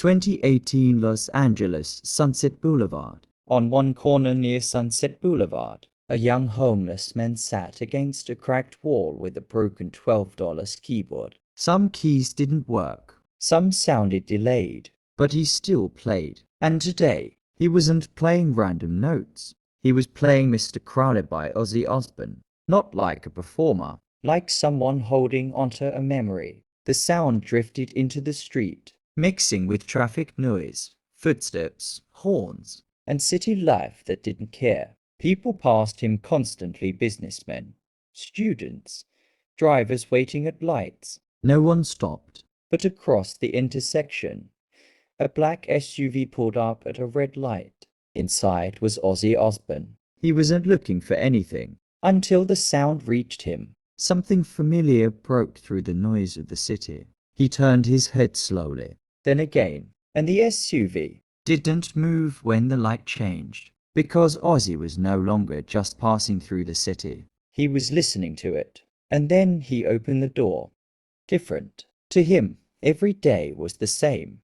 2018 Los Angeles Sunset Boulevard. On one corner near Sunset Boulevard, a young homeless man sat against a cracked wall with a broken $12 keyboard. Some keys didn't work. Some sounded delayed, but he still played. And today, he wasn't playing random notes. He was playing Mr. Crowley by Ozzy Osbourne. Not like a performer, like someone holding onto a memory. The sound drifted into the street, mixing with traffic noise, footsteps, horns, and city life that didn't care. People passed him constantly, businessmen, students, drivers waiting at lights. No one stopped. But across the intersection, a black SUV pulled up at a red light. Inside was Ozzy Osbourne. He wasn't looking for anything until the sound reached him. Something familiar broke through the noise of the city. He turned his head slowly, then again, and the SUV didn't move when the light changed, because Ozzy was no longer just passing through the city. He was listening to it. And then he opened the door. Different. To him, every day was the same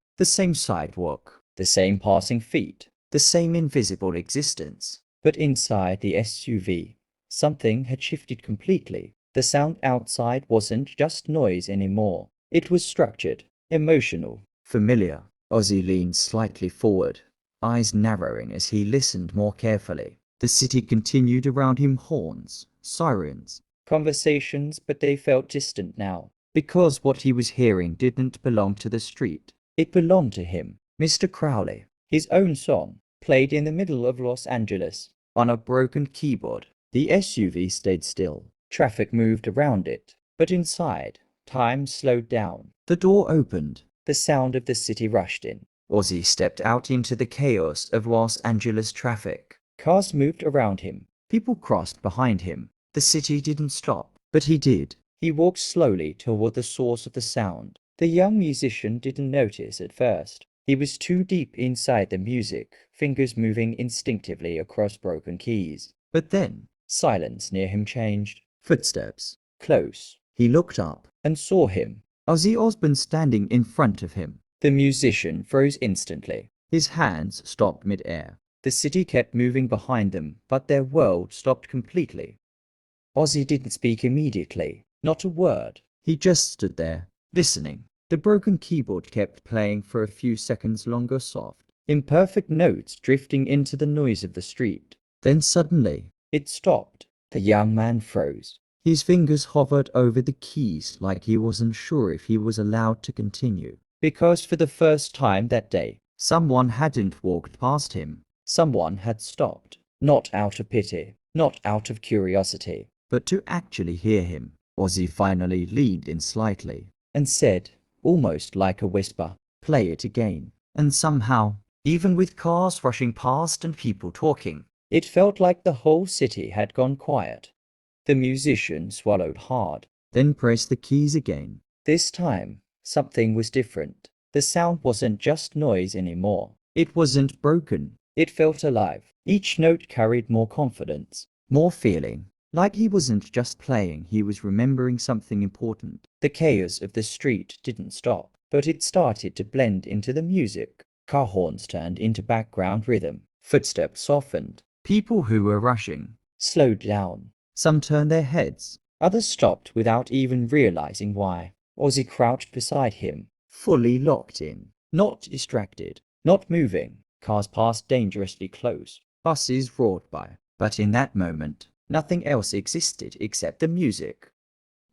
sidewalk, the same passing feet, the same invisible existence. But inside the SUV, something had shifted completely. The sound outside wasn't just noise anymore. It was structured, emotional, familiar. Ozzy leaned slightly forward, eyes narrowing as he listened more carefully. The city continued around him, horns, sirens, conversations, but they felt distant now, because what he was hearing didn't belong to the street. It belonged to him, Mr. Crowley. His own song, played in the middle of Los Angeles, on a broken keyboard. The SUV stayed still. Traffic moved around it, but inside, time slowed down. The door opened. The sound of the city rushed in. Ozzy stepped out into the chaos of Los Angeles traffic. Cars moved around him. People crossed behind him. The city didn't stop, but he did. He walked slowly toward the source of the sound. The young musician didn't notice at first. He was too deep inside the music, fingers moving instinctively across broken keys. But then, silence near him changed. Footsteps. Close. He looked up and saw him. Ozzy Osbourne standing in front of him. The musician froze instantly. His hands stopped mid-air. The city kept moving behind them, but their world stopped completely. Ozzy didn't speak immediately. Not a word. He just stood there, listening. The broken keyboard kept playing for a few seconds longer, soft, imperfect notes drifting into the noise of the street. Then suddenly, it stopped. The young man froze. His fingers hovered over the keys like he wasn't sure if he was allowed to continue. Because for the first time that day, someone hadn't walked past him. Someone had stopped. Not out of pity, not out of curiosity, but to actually hear him. Ozzy finally leaned in slightly and said, almost like a whisper, "Play it again." And somehow, even with cars rushing past and people talking, it felt like the whole city had gone quiet. The musician swallowed hard, then pressed the keys again. This time, something was different. The sound wasn't just noise anymore. It wasn't broken. It felt alive. Each note carried more confidence, more feeling. Like he wasn't just playing, he was remembering something important. The chaos of the street didn't stop, but it started to blend into the music. Car horns turned into background rhythm. Footsteps softened. People who were rushing slowed down. Some turned their heads. Others stopped without even realizing why. Ozzy crouched beside him, fully locked in. Not distracted. Not moving. Cars passed dangerously close. Buses roared by. But in that moment, nothing else existed except the music.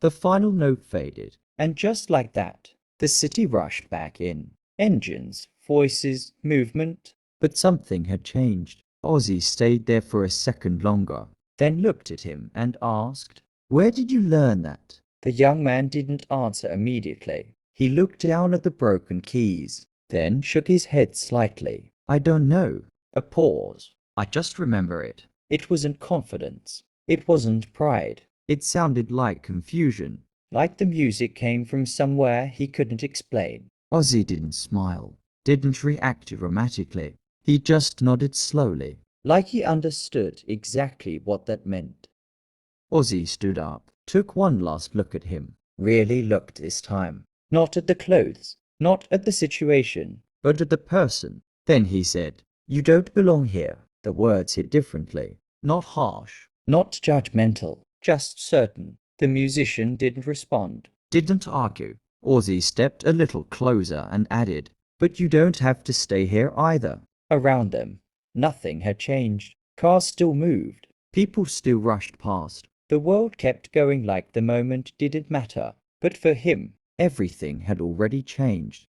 The final note faded, and just like that, the city rushed back in. Engines, voices, movement. But something had changed. Ozzy stayed there for a second longer, then looked at him and asked, "Where did you learn that?" The young man didn't answer immediately. He looked down at the broken keys, then shook his head slightly. "I don't know." A pause. "I just remember it." It wasn't confidence. It wasn't pride. It sounded like confusion. Like the music came from somewhere he couldn't explain. Ozzy didn't smile, didn't react dramatically. He just nodded slowly, like he understood exactly what that meant. Ozzy stood up, took one last look at him. Really looked this time. Not at the clothes, not at the situation, but at the person. Then he said, "You don't belong here." The words hit differently. Not harsh, not judgmental, just certain. The musician didn't respond, didn't argue. Ozzy stepped a little closer and added, "But you don't have to stay here either." Around them, nothing had changed. Cars still moved. People still rushed past. The world kept going like the moment didn't matter. But for him, everything had already changed.